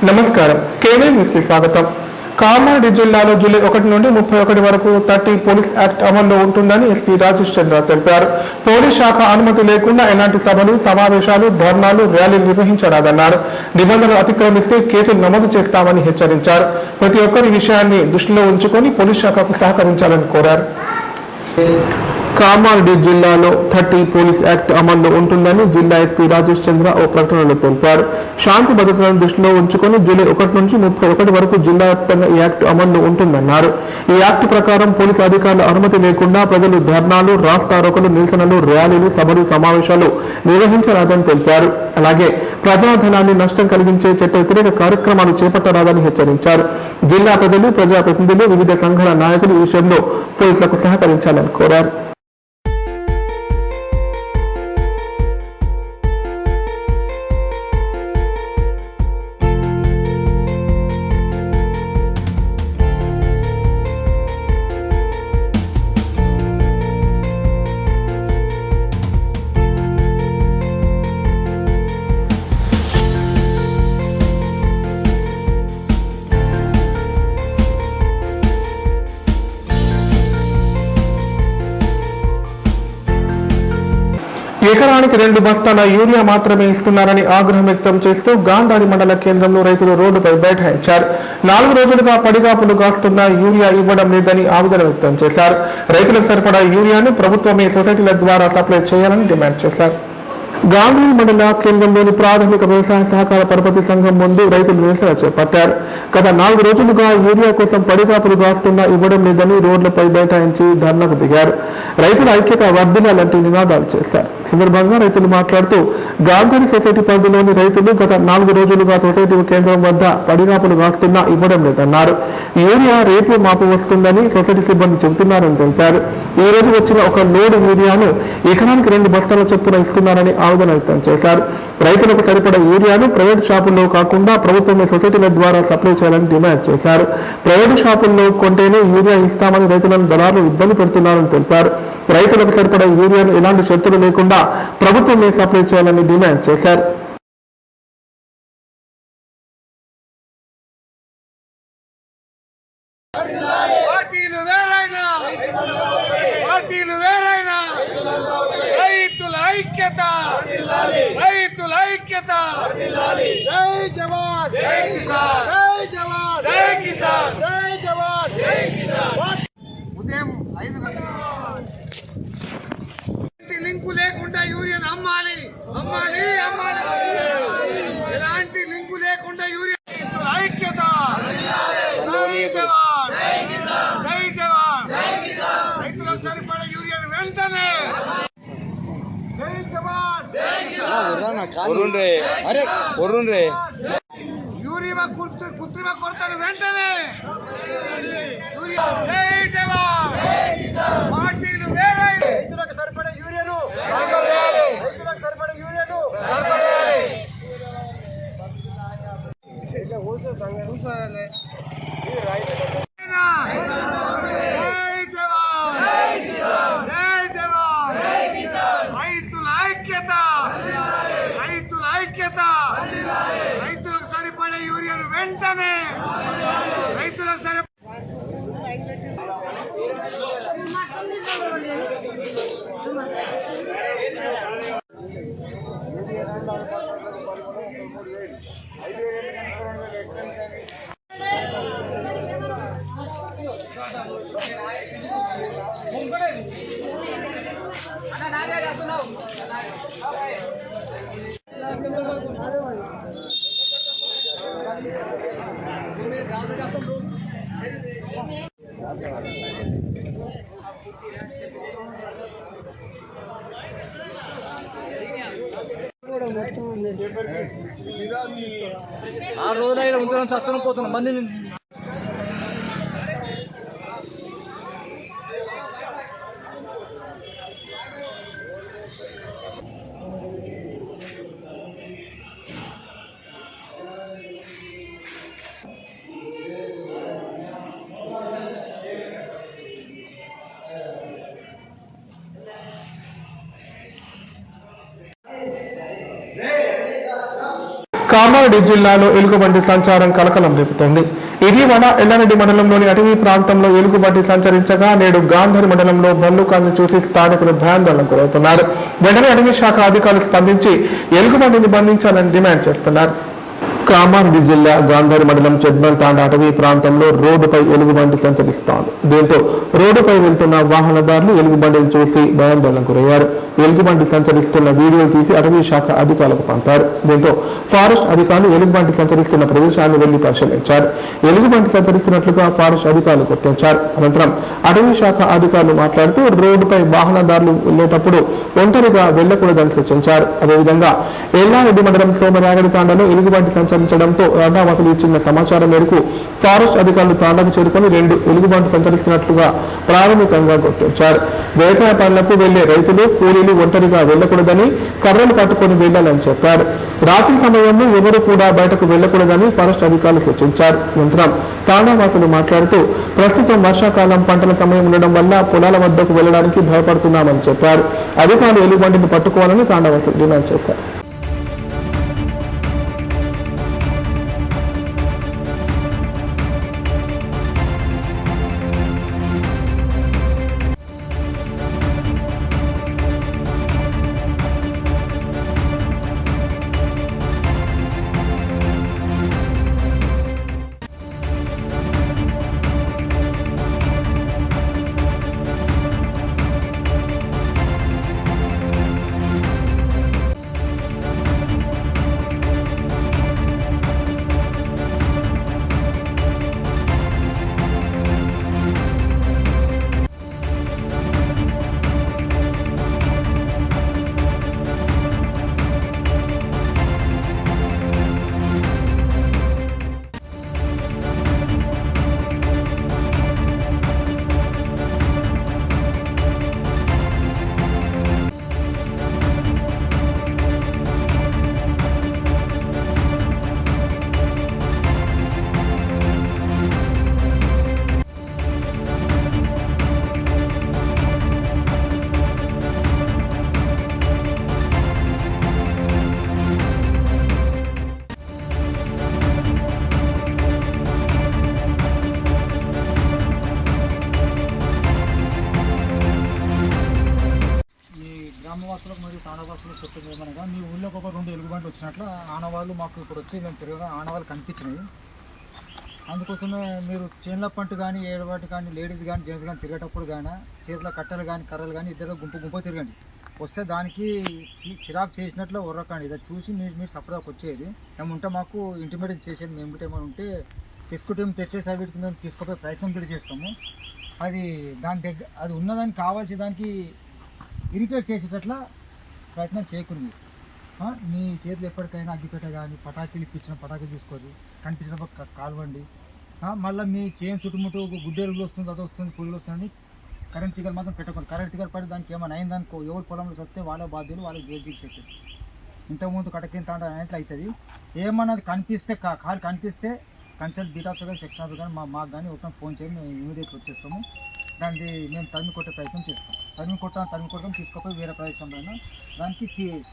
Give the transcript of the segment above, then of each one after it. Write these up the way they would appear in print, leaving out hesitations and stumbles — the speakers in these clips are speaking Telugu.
నమస్కారం. కేవీ న్యూస్కి స్వాగతం. కామారెడ్డి జిల్లాలో జూలై 1 నుండి 31 వరకు 30 పోలీస్ యాక్ట్ అమల్లో ఉంటుందని ఎస్పీ రాజేష్ చంద్ర తెలిపారు. పోలీస్ శాఖ అనుమతి లేకుండా ఎలాంటి సభలు, సమావేశాలు, ధర్నాలు, ర్యాలీలు నిర్వహించరాదన్నారు. నిబంధనలు అతిక్రమిస్తే కేసులు నమోదు చేస్తామని హెచ్చరించారు. ప్రతి ఒక్కరి విషయాన్ని దృష్టిలో ఉంచుకొని పోలీస్ శాఖకు సహకరించాలని కోరారు. కామారెడ్డి జిల్లాలో 30 పోలీస్ యాక్ట్ అమల్లో ఉంటుందని జిల్లా ఎస్పీ రాజేష్ చంద్ర ఓ ప్రకటనలో తెలిపారు. శాంతి భద్రతలను దృష్టిలో ఉంచుకొని జూలై 1 నుంచి 31 వరకు జిల్లా వ్యాప్తంగా ఈ యాక్ట్ అమల్లో ఉంటుందన్నారు. ఈ యాక్ట్ ప్రకారం పోలీసు అధికారుల అనుమతి లేకుండా ప్రజలు ధర్నాలు, రాస్తారోకలు, నిరసనలు, ర్యాలీలు, సభలు, సమావేశాలు నిర్వహించరాదని తెలిపారు. అలాగే ప్రజాధనాన్ని నష్టం కలిగించే చట్ట వ్యతిరేక కార్యక్రమాలు చేపట్టరాదని హెచ్చరించారు. జిల్లా ప్రజలు, ప్రజాప్రతినిధులు, వివిధ సంఘాల నాయకులు ఈ విషయంలో పోలీసులకు సహకరించాలని కోరారు. ఎకరానికి 2 బస్తాల యూరియా మాత్రమే ఇస్తున్నారని ఆగ్రహం వ్యక్తం చేస్తూ గాంధారి మండల కేంద్రంలో రైతులు రోడ్డుపై బైఠాయించారు. 4 రోజులుగా పడిగాపులు కాస్తున్న యూరియా ఇవ్వడం లేదని ఆవేదన వ్యక్తం చేశారు. రైతులకు సరిపడా యూరియాను ప్రభుత్వమే సొసైటీల ద్వారా సప్లై చేయాలని డిమాండ్ చేశారు. గాంధారి మండల కేంద్రంలోని ప్రాథమిక వ్యవసాయ సహకార పరపతి సంఘం ముందు రైతులు నిరసన చేపట్టారు. గత 4 రోజులుగా యూరియా కోసం పడిగాపులు కాస్తున్నా ఇవ్వడం లేదని రోడ్లపై బైఠాయించి ధర్నాకు దిగారు. రైతుల ఐక్యత వర్ధిల్లాలంటూ నినాదాలు చేశారు. సందర్భంగా రైతులు మాట్లాడుతూ గాంధారి సొసైటీ పరిధిలోని రైతులు గత 4 రోజులుగా సొసైటీ కేంద్రం వద్ద పడిగాపులు కాస్తున్నా ఇవ్వడం లేదన్నారు. యూరియా రేపు మాపు వస్తుందని సొసైటీ సిబ్బంది చెబుతున్నారని తెలిపారు. ఈ రోజు వచ్చిన ఒక లోడు యూరియాను ఎకరానికి 2 బస్తాల చొప్పున ఇస్తున్నారని ఆవేదన వ్యక్తం చేశారు. రైతులకు సరిపడ యూరియాను ప్రైవేటు షాపుల్లో కాకుండా ప్రభుత్వమే సొసైటీల ద్వారా సప్లై చేయాలని డిమాండ్ చేశారు. ప్రైవేటు షాపుల్లో కొంటేనే యూరియా ఇస్తామని రైతులను దళారులు ఇబ్బంది పెడుతున్నారని తెలిపారు. రైతులకు సరిపడ యూరియాను ఎలాంటి షరతులు లేకుండా ప్రభుత్వమే సప్లై చేయాలని డిమాండ్ చేశారు. రైతుల ఐక్యత జై జవాన్ జై కిసాన్ జై జవాన్ జై కిసాన్ జై జవాన్ జై కిసాన్. ఉదయం 5 గంటలకు లింకు లేకుండా యూరియన్ అమ్మాలి అమ్మాలి అమ్మాలి. ఎలాంటి లింకు లేకుండా యూరియన్ ఐక్యత జై జవాన్ జై కిసాన్ జై జవాన్ జై కిసాన్. రైతులకు సరిపడ యూరియన్ వెంటనే యూరియా కృత్రిమ కొరతను వెంటనే జై జవాన్ పార్టీలు వేరే రైతులకు సరిపడే యూరియాను రైతులకు సరిపడే యూరియాను రైతులకు సరిపడే యూరియాను వెంటనే రైతులకు సరిపడే ఆ రోజులైనా ఉంటున్నాం, చస్తున్నాం, పోతున్నాం మంది. కామారెడ్డి జిల్లాలో ఎలుగుబంటి సంచారం కలకలం రేపుతోంది. ఇటీవల ఎల్లారెడ్డి మండలంలోని అటవీ ప్రాంతంలో ఎలుగుబంటి సంచరించగా నేడు గాంధారి మండలంలో భల్లూకాన్ని చూసి స్థానికులు భయాందోళనకు గురవుతున్నారు. వెంటనే అటవీ శాఖ అధికారులు స్పందించి ఎలుగుబంటిని బంధించాలని డిమాండ్ చేస్తున్నారు. కామారెడ్డి జిల్లా గాంధారి మండలం చెద్మల్ తాండా అటవీ ప్రాంతంలో రోడ్డుపై ఎలుగుబంటి సంచరిస్తోంది. దీంతో రోడ్డుపై వెళ్తున్న వాహనదారులు ఎలుగుబంటిని చూసి భయాందోళనకు గురయ్యారు. ఎలుగుబంటి సంచరిస్తున్న వీడియోలు తీసి అటవీ శాఖ అధికారులకు పంపారు. దీంతో ఫారెస్ట్ అధికారులు ఎలుగుబంటి సంచరిస్తున్న ప్రదేశాన్ని వెళ్లి పరిశీలించారు. ఎలుగుబంటి సంచరిస్తున్నట్లుగా ఫారెస్ట్ అధికారులు గుర్తించారు. అనంతరం అటవీ శాఖ అధికారులు మాట్లాడుతూ రోడ్డుపై వాహనదారులు వెళ్లేటప్పుడు ఒంటరిగా వెళ్లకూడదని సూచించారు. అదేవిధంగా ఎల్లారెడ్డి మండలం సోమరాగడి తాండాలో ఎలుగుబంటి సంచరించడంతో తాండావాసులు ఇచ్చిన సమాచారం మేరకు ఫారెస్ట్ అధికారులు తాండాకు చేరుకొని 2 ఎలుగుబంట్లు సంచరిస్తున్నట్లుగా ప్రాథమికంగా గుర్తించారు. వ్యవసాయ పనులకు వెళ్లే రైతులు కూలీలు ఒంటరిగా వెళ్లకూడదని, కర్రలు పట్టుకొని వెళ్లాలని చెప్పారు. రాత్రి సమయంలో ఎవరు కూడా బయటకు వెళ్లకూడదని ఫారెస్ట్ అధికారులు సూచించారు. అనంతరం తాండావాసులు మాట్లాడుతూ ప్రస్తుతం వర్షాకాలం పంటల సమయం ఉండడం వల్ల పొలాల వద్దకు వెళ్లడానికి భయపడుతున్నామని చెప్పారు. అధికారులు ఎలుగుబంటిని పట్టుకోవాలని తాండావాసులు డిమాండ్ చేశారు. గ్రామవాసులకు మరియు తాండావాసులకు చెప్తుంది ఏమనగా మీ ఊళ్ళోకి ఒక 2 ఎలుగుబంట్లు వచ్చినట్లు ఆనవాళ్ళు మాకు ఇప్పుడు వచ్చి మేము తిరగగా ఆనవాళ్ళు కనిపించినాయి. అందుకోసమే మీరు చేన్ల పంట కానీ ఏడవాటి కానీ లేడీస్ కానీ జెంట్స్ కానీ తిరిగేటప్పుడు కానీ చేతుల కట్టెలు కానీ కర్రలు కానీ ఇద్దరు గుంపు తిరగండి. వస్తే దానికి చిరాకు చేసినట్లు ఉర్రకండి. ఇది చూసి మీరు సపరేట్గా వచ్చేది ఏముంటే మాకు ఇంటిమేట్ చేసేది. మేము కూడా ఏమైనా ఉంటే తీసుకుంటే తెచ్చేసి వీటికి మేము తీసుకుపోయే ప్రయత్నం కూడా చేస్తాము. అది దాని దగ్గర అది ఉన్నదానికి కావాల్సి దానికి ఇరిటేట్ చేసేటట్లా ప్రయత్నం చేయకుండా మీ చేతులు ఎప్పటికైనా అగ్గిపెట్ట కానీ పటాకీలు ఇప్పించిన పటాకీలు తీసుకోరు, కనిపించినప్పుడు కాల్వండి. మళ్ళీ మీ చేయం చుట్టుముట్టు గుడ్డెలుగులు వస్తుంది, అది వస్తుంది, పురుగులు వస్తుంది. కరెంట్ తీగలు మాత్రం పెట్టకూడదు. కరెంట్ తీగలు పడి దానికి ఏమైనా అయిందనుకో ఎవరు పొలంలో వస్తే వాళ్ళ బాధ్యులు వాళ్ళకి గేర్జీకి చెప్తారు. ఇంతకుముందు కటకింత అంటే అవుతుంది. ఏమన్నది కనిపిస్తే కాలు కనిపిస్తే కన్సల్ట్ బీటాప్స్ కానీ సెక్షన్ ఆఫీస్ కానీ మాకు కానీ ఒక ఫోన్ చేయండి, మేము ఇమీడియట్గా వచ్చేస్తాము. దాన్ని మేము తరిమి కొట్టే ప్రయత్నం చేస్తాం. తరిమి కొట్టడం తీసుకుపోయి వేరే ప్రదేశంలో దానికి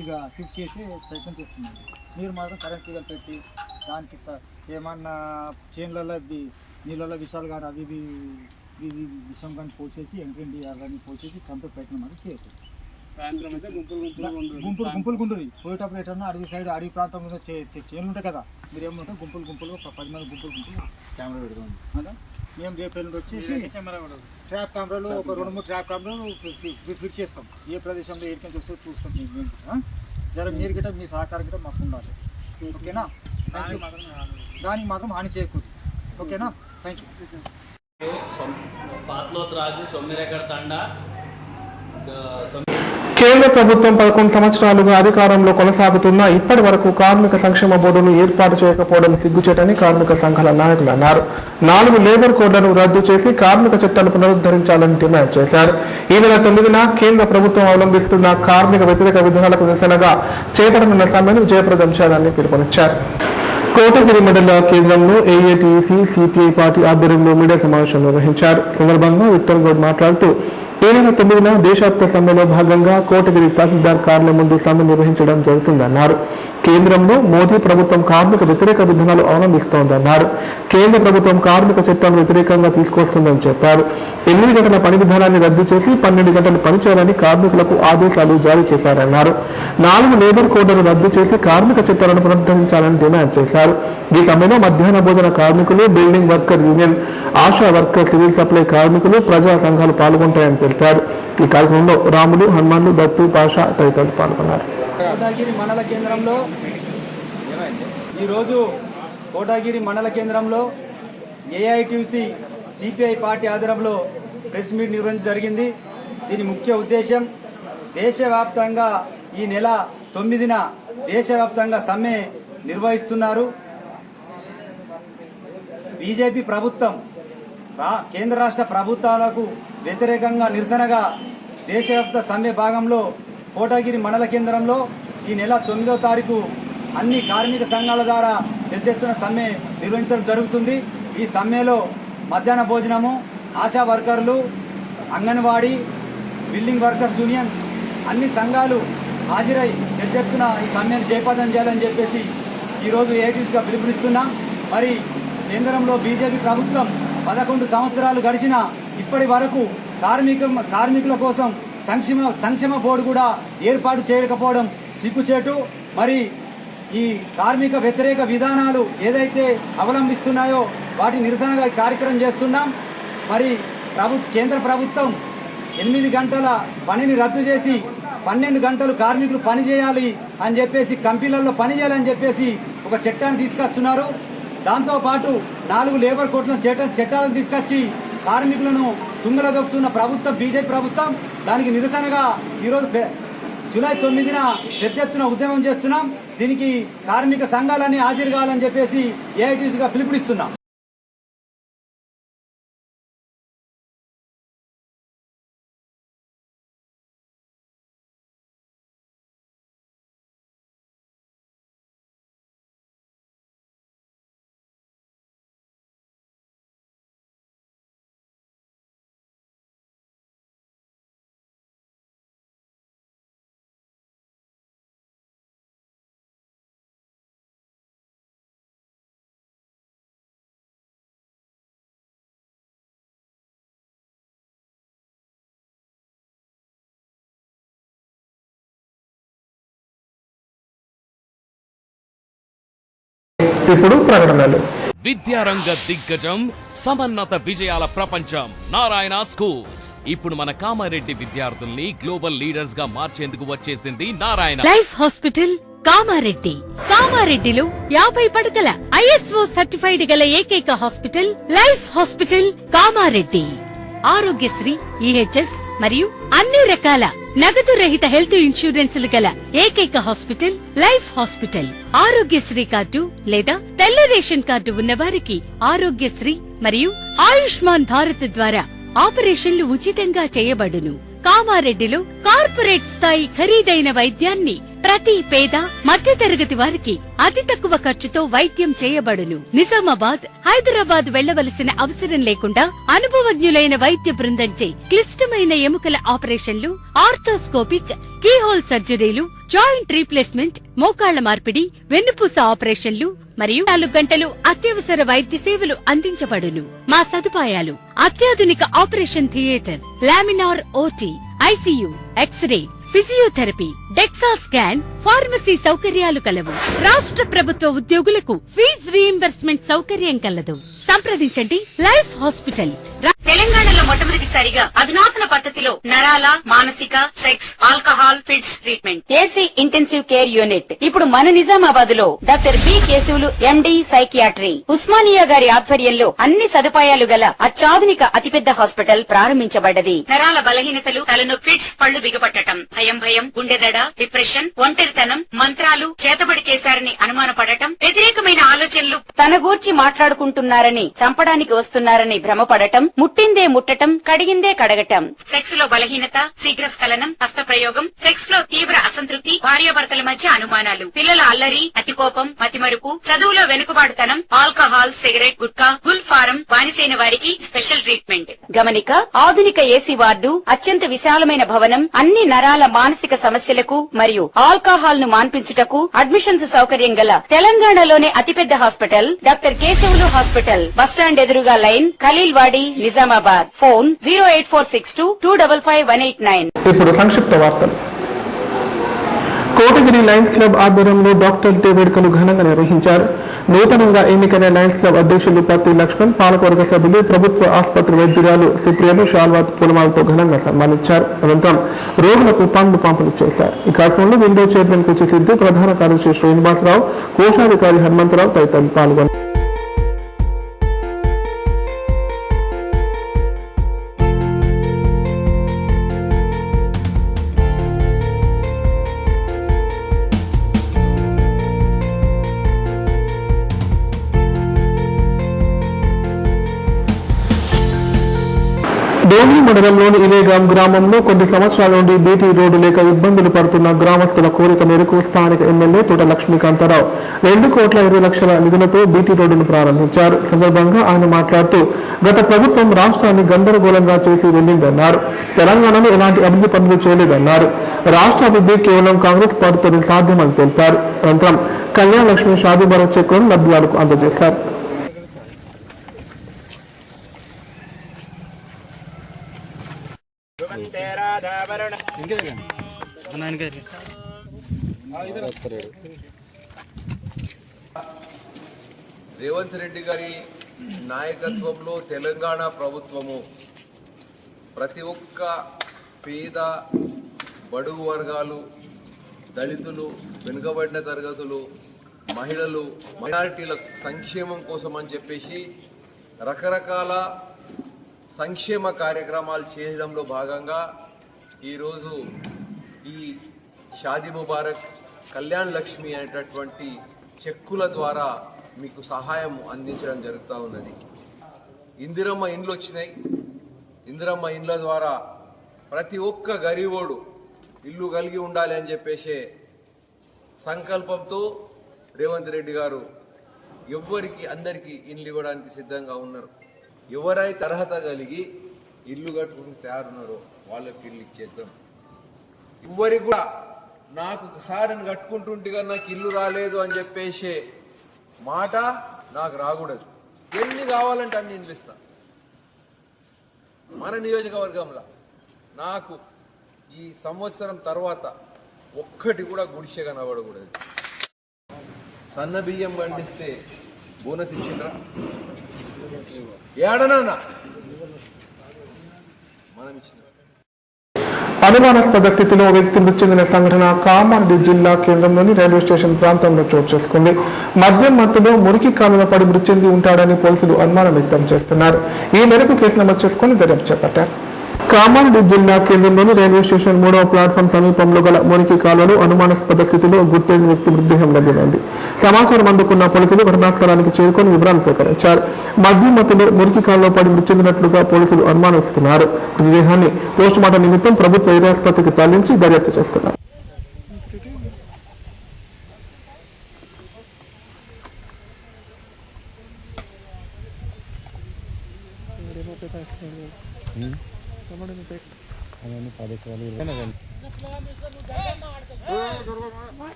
ఇక షిఫ్ట్ చేసి ప్రయత్నం చేస్తున్నాం. మీరు మాత్రం కరెంట్ తీగలు పెట్టి దానికి ఏమన్నా చేన్లలో నీళ్ళలో విషాలు కానీ అవి ఇవి విషం కానీ పోసేసి ఎంకండి అవన్నీ పోసేసి చంపే ప్రయత్నం మాత్రం చేయొచ్చు. సాయంత్రం అయితే గుంపులు గుంటుంది. పోయేటప్పుడు ఎటన్నా అడవి సైడ్ అడవి ప్రాంతం మీద చేనులు ఉంటాయి కదా, మీరు ఏమంటే గుంపులు 10 మంది గుంపులు కెమెరా పెడతాం. అంటే మేము రేపు ఎల్లుండి వచ్చేసి ట్రాప్ కెమెరాలు ఒక 2-3 ట్రాప్ కెమెరాలు ఫిట్ చేస్తాం. ఏ ప్రదేశంలో ఏడికని చూస్తే చూస్తాం. మేము జర మీరు గిట్ట మీ సహకారం గిట్ట మాకు ఉండాలి. ఓకేనా? దానికి మాత్రం హాని చేయకూడదు. ఓకేనా? Thank you. పాత్లోత్ రాజు సొమ్మిరేగడ తండా. కేంద్ర ప్రభుత్వం 11 సంవత్సరాలుగా అధికారంలో కొనసాగుతున్నా ఇప్పటి వరకు కార్మిక సంక్షేమ బోర్డును ఏర్పాటు చేయకపోవడం సిగ్గుచేటని కార్మిక సంఘాల నాయకులు అన్నారు. 4 లేబర్ కోడ్లను రద్దు చేసి కార్మిక చట్టాలు పునరుద్ధరించాలని డిమాండ్ చేశారు. ఈ నెల 9న కేంద్ర ప్రభుత్వం అవలంబిస్తున్న కార్మిక వ్యతిరేక విధానాలకు నిరసనగా చేపట్టనున్న సమ్మెను జయప్రదం చేయాలని పిలుపునిచ్చారు. కోటగిరి మండల కేంద్రంలో ఏఐటీయూసీ సిపిఐ పార్టీ ఆధ్వర్యంలో మీడియా సమావేశం నిర్వహించారు. సందర్భంగా విఠల్ గౌడ్ మాట్లాడుతూ ఈ నెల 9న దేశవ్యాప్త సమ్మెలో భాగంగా కోటగిరి తహసీల్దార్ కార్యాలయం ముందు సమ్మె నిర్వహించడం జరుగుతుందన్నారు. కేంద్రంలో మోదీ ప్రభుత్వం కార్మిక వ్యతిరేక విధానాలు అవలంబిస్తోందన్నారు. కేంద్ర ప్రభుత్వం కార్మిక చట్టాలను వ్యతిరేకంగా తీసుకొస్తుందని చెప్పారు. 8 గంటల పని విధానాన్ని రద్దు చేసి 12 గంటలు పనిచేయాలని కార్మికులకు ఆదేశాలు జారీ చేశారన్నారు. 4 లేబర్ కోడ్లను రద్దు చేసి కార్మిక చట్టాలను పునరుద్ధరించాలని డిమాండ్ చేశారు. ఈ సమయంలో మధ్యాహ్న భోజన కార్మికులు, building worker union, ASHA worker, civil supply కార్మికులు, ప్రజా సంఘాలు పాల్గొంటాయని తెలిపారు. ఈ కార్యక్రమంలో రాములు, హనుమాన్లు, దత్తు, పాషా తదితరులు పాల్గొన్నారు. కోటగిరి మండల కేంద్రంలో ఈరోజు కోటగిరి మండల కేంద్రంలో ఏఐటీసీ సిపిఐ పార్టీ ఆధ్వర్యంలో ప్రెస్ మీట్ నిర్వహించడం జరిగింది. దీని ముఖ్య ఉద్దేశం దేశవ్యాప్తంగా ఈ నెల 9న దేశవ్యాప్తంగా సమ్మె నిర్వహిస్తున్నారు. బీజేపీ ప్రభుత్వం కేంద్ర రాష్ట్ర ప్రభుత్వాలకు వ్యతిరేకంగా నిరసనగా దేశవ్యాప్త సమ్మె భాగంలో కోటగిరి మండల కేంద్రంలో ఈ నెల 9వ తారీఖు అన్ని కార్మిక సంఘాల ద్వారా పెద్ద ఎత్తున సమ్మె నిర్వహించడం జరుగుతుంది. ఈ సమ్మెలో మధ్యాహ్న భోజనము, ఆశా వర్కర్లు, అంగన్వాడీ, బిల్డింగ్ వర్కర్స్ యూనియన్ అన్ని సంఘాలు హాజరై పెద్ద ఎత్తున ఈ సమ్మెను జయప్రదం చేయాలని చెప్పేసి ఈరోజు ఏఐటీసీగా పిలుపునిస్తున్నాం. మరి కేంద్రంలో బీజేపీ ప్రభుత్వం 11 సంవత్సరాలు గడిచిన ఇప్పటి వరకు కార్మికుల కోసం సంక్షేమ బోర్డు కూడా ఏర్పాటు చేయకపోవడం సిగ్గుచేటు. మరి ఈ కార్మిక వ్యతిరేక విధానాలు ఏదైతే అవలంబిస్తున్నాయో వాటి నిరసనగా కార్యక్రమం చేస్తున్నాం. మరి కేంద్ర ప్రభుత్వం 8 గంటల పనిని రద్దు చేసి 12 గంటలు కార్మికులు పని చేయాలి అని చెప్పేసి, కంపెనీలలో పని చేయాలని చెప్పేసి ఒక చట్టాన్ని తీసుకొస్తున్నారు. దాంతోపాటు 4 లేబర్ కోడ్ల చట్టాలను తీసుకొచ్చి కార్మికులను తుంగల దొక్కుతున్న ప్రభుత్వం బీజేపీ ప్రభుత్వం. దానికి నిరసనగా ఈరోజు జూలై 9న పెద్ద ఎత్తున ఉద్యమం చేస్తున్నాం. దీనికి కార్మిక సంఘాలన్నీ హాజరు కావాలని చెప్పేసి ఏఐటీసీగా పిలుపునిస్తున్నాం. ఇప్పుడు ప్రకటనలు. విద్యారంగ దిగ్గజం, సమన్నత విజయాల ప్రపంచం నారాయణ స్కూల్స్. ఇప్పుడు మన కామారెడ్డి విద్యార్థుల్ని గ్లోబల్ లీడర్స్ గా మార్చేందుకు వచ్చేసింది నారాయణ లైఫ్ హాస్పిటల్ కామారెడ్డి. కామారెడ్డిలో 50 పడకల ISO సర్టిఫైడ్ గల ఏకైక hospital life hospital Kamareddy. Aarogyasri, EHS మరియు అన్ని రకాల నగదు రహిత హెల్త్ ఇన్సూరెన్సులు గల ఏకైక hospital life hospital. Aarogyasri card లేదా తెల్ల రేషన్ కార్డు ఉన్న వారికి ఆరోగ్యశ్రీ మరియు ఆయుష్మాన్ భారత్ ద్వారా ఆపరేషన్లు ఉచితంగా చేయబడును. కామారెడ్డిలో కార్పొరేట్ స్థాయి ఖరీదైన వైద్యాన్ని ప్రతి పేద మధ్యతరగతి వారికి అతి తక్కువ ఖర్చుతో వైద్యం చేయబడును. నిజామాబాద్, హైదరాబాద్ వెళ్లవలసిన అవసరం లేకుండా అనుభవజ్ఞులైన వైద్య బృందంచే క్లిష్టమైన ఎముకల ఆపరేషన్లు, ఆర్థోస్కోపిక్, కీహోల్ సర్జరీలు, జాయింట్ రీప్లేస్మెంట్, మోకాళ్ల మార్పిడి, వెన్నుపూస ఆపరేషన్లు మరియు 4 గంటలు అత్యవసర వైద్య సేవలు అందించబడును. మా సదుపాయాలు: అత్యాధునిక operation theatre, laminar OT, ICU, x ray, physiotherapy, dexa scan, pharmacy సౌకర్యాలు కలవు. రాష్ట్ర ప్రభుత్వ ఉద్యోగులకు ఫీజు రీయింబర్స్మెంట్ సౌకర్యం కలదు. సంప్రదించండి లైఫ్ హాస్పిటల్. తెలంగాణలో మొట్టమొదటిసారిగా అధునాతన పద్ధతిలో నరాల, మానసిక, sex, alcohol, fits treatment, AC intensive care unit ఇప్పుడు మన నిజామాబాద్ లో doctor B Keshavulu MD psychiatry, Osmania గారి ఆధ్వర్యంలో అన్ని సదుపాయాలు గల అత్యాధునిక అతిపెద్ద హాస్పిటల్ ప్రారంభించబడ్డది. నరాల బలహీనతలు, తలనొప్పి, ఫిట్స్, పళ్లు బిగపట్టడం, భయం, గుండెదడ, డిప్రెషన్, ఒంటరితనం, మంత్రాలు చేతబడి చేశారని అనుమానపడటం, వ్యతిరేకమైన ఆలోచనలు, తన గూర్చి మాట్లాడుకుంటున్నారని, చంపడానికి వస్తున్నారని భ్రమపడటం, ముట్టిందే ముట్టటం కడగటం, కడిగిందే కడగటం. సెక్స్ లో బలహీనత, శీఘ్రస్ఖలనం, హస్తప్రయోగం, సెక్స్ లో తీవ్ర అసంతృప్తి, భార్యాభర్తల మధ్య అనుమానాలు, పిల్లల అల్లరి, అతికోపం, మతిమరుపు, చదువులో వెనుకబాటుతనం, alcohol, cigarette, gutka, Gul form బానిసైన వారికి స్పెషల్ ట్రీట్మెంట్. గమనిక: ఆధునిక ఏసీ వార్డు, అత్యంత విశాలమైన భవనం, అన్ని నరాల మానసిక సమస్యలకు మరియు ఆల్కహాల్ ను మాన్పించుటకు అడ్మిషన్స్ సౌకర్యం గల తెలంగాణలోనే అతిపెద్ద hospital doctor Keshavulu hospital. Bus stand ఎదురుగా లైన్, ఖలీల్వాడి, నిజామాబాద్. ఫోన్ 08462255189. ఇప్పుడు సంక్షిప్త వార్తలు. కోటగిరి లయన్స్ క్లబ్ ఆధ్వర్యంలో డాక్టర్స్ డే వేడుకలు ఘనంగా నిర్వహించారు. నూతనంగా ఎన్నికైన లయన్స్ క్లబ్ అధ్యక్షులు పత్తి లక్ష్మణ్, పాలకవర్గ సభ్యులు, ప్రభుత్వ ఆసుపత్రి వైద్యురాలు సుప్రియను షాల్వాత్ పూలమాలతో ఘనంగా సన్మానించారు. అనంతరం రోగులకు పండ్లు పంపిణీ చేశారు. ఈ కార్యక్రమంలో విండో చైర్మన్ కుచి సిద్ధు, ప్రధాన కార్యదర్శి శ్రీనివాసరావు, కోశాధికారి హనుమంతరావు తదితరులు పాల్గొన్నారు. డోని మండలంలోని ఇలేగాం గ్రామంలో కొన్ని సంవత్సరాల నుండి బీటీ రోడ్డు లేక ఇబ్బందులు పడుతున్న గ్రామస్తుల కోరిక మేరకు స్థానిక ఎమ్మెల్యే తోట లక్ష్మీకాంతారావు 2,20,00,000 నిధులతో బీటీ రోడ్డును ప్రారంభించారు. సందర్భంగా ఆయన మాట్లాడుతూ గత ప్రభుత్వం రాష్ట్రాన్ని గందరగోళంగా చేసి వెళ్ళిందన్నారు. తెలంగాణలో ఎలాంటి అభివృద్ధి పనులు చేయలేదన్నారు. రాష్ట్ర అభివృద్ధి కేవలం కాంగ్రెస్ పార్టీతోనే సాధ్యమని తెలిపారు. అనంతరం కళ్యాణ లక్ష్మి షాదీ భరత్ చెక్కులను లబ్ధిదారులకు అందజేశారు. రేవంత్ రెడ్డి గారి నాయకత్వంలో తెలంగాణ ప్రభుత్వము ప్రతి ఒక్క పేద, బడుగు వర్గాలు, దళితులు, వెనుకబడిన తరగతులు, మహిళలు, మైనారిటీల సంక్షేమం కోసం అని చెప్పేసి రకరకాల సంక్షేమ కార్యక్రమాలు చేయడంలో భాగంగా ఈరోజు ఈ షాదీ ముబారక్, కళ్యాణ్ లక్ష్మి అనేటటువంటి చెక్కుల ద్వారా మీకు సహాయం అందించడం జరుగుతూ ఉన్నది. ఇందిరమ్మ ఇండ్లు వచ్చినాయి. ఇందిరమ్మ ఇండ్ల ద్వారా ప్రతి ఒక్క గరీబోడు ఇల్లు కలిగి ఉండాలి అని చెప్పేసే సంకల్పంతో రేవంత్ రెడ్డి గారు ఎవ్వరికి అందరికీ ఇండ్లు ఇవ్వడానికి సిద్ధంగా ఉన్నారు. ఎవరైతే అర్హత కలిగి ఇల్లు కట్టుకుని తయారున్నారో వాళ్ళకి ఇల్లు ఇచ్చేద్దాం. ఎవరికి కూడా నాకు ఒకసారి కట్టుకుంటుంటేగా నాకు ఇల్లు రాలేదు అని చెప్పేసే మాట నాకు రాకూడదు. ఎన్ని కావాలంటే అన్ని ఇండ్లు ఇస్తా. మన నియోజకవర్గంలో నాకు ఈ సంవత్సరం తర్వాత ఒక్కటి కూడా గుడిసె కనబడకూడదు. సన్న బియ్యం పండిస్తే బోనస్ ఇచ్చిండ్రా? ఏడనా మనం ఇచ్చిన. అనుమానాస్పద స్థితిలో వ్యక్తి మృతి చెందిన సంఘటన కామారెడ్డి జిల్లా కేంద్రంలోని రైల్వే స్టేషన్ ప్రాంతంలో చోటు చేసుకుంది. మద్యం మత్తులో మురికి కాలువలో పడి మృతి చెంది ఉంటాడని పోలీసులు అనుమానం వ్యక్తం చేస్తున్నారు. ఈ మేరకు కేసు నమోదు చేసుకుని దర్యాప్తు చేపట్టారు. కామారెడ్డి జిల్లా కేంద్రంలోని రైల్వే స్టేషన్ 3వ ప్లాట్ఫామ్ సమీపంలో గల మురికి కాలువలో అనుమానాస్పద స్థితిలో గుర్తెరిగిన వ్యక్తి మృతదేహం లభ్యమైంది. సమాచారం అందుకున్న పోలీసులు ఘటనా స్థలానికి చేరుకొని వివరాలు సేకరించారు. మద్యం మత్తులో మురికి కాలువలో పడి మృతి చెందినట్లుగా పోలీసులు అనుమానిస్తున్నారు. మృతదేహాన్ని పోస్టుమార్టం నిమిత్తం ప్రభుత్వ ఆసుపత్రికి తరలించి దర్యాప్తు చేస్తున్నారు.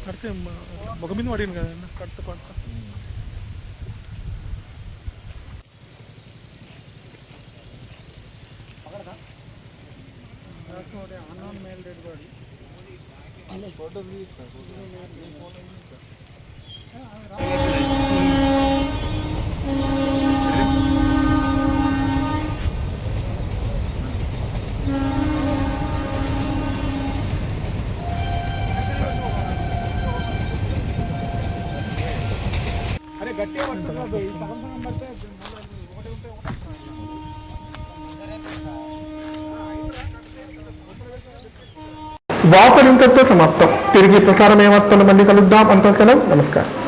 కడితే ఒక మీద పడింది కదన్నా, కడితే పడతా unknown male dead body photo అరే గట్టిగా పడుతున్నావు, సగం సగం పడితే ఒకటి ఉంటే వార్తలు ఇంతటితో సమాప్తం. తిరిగి ప్రసారం ఏ వార్తలు మళ్ళీ కలుద్దాం. అంత సెలవు. నమస్కారం.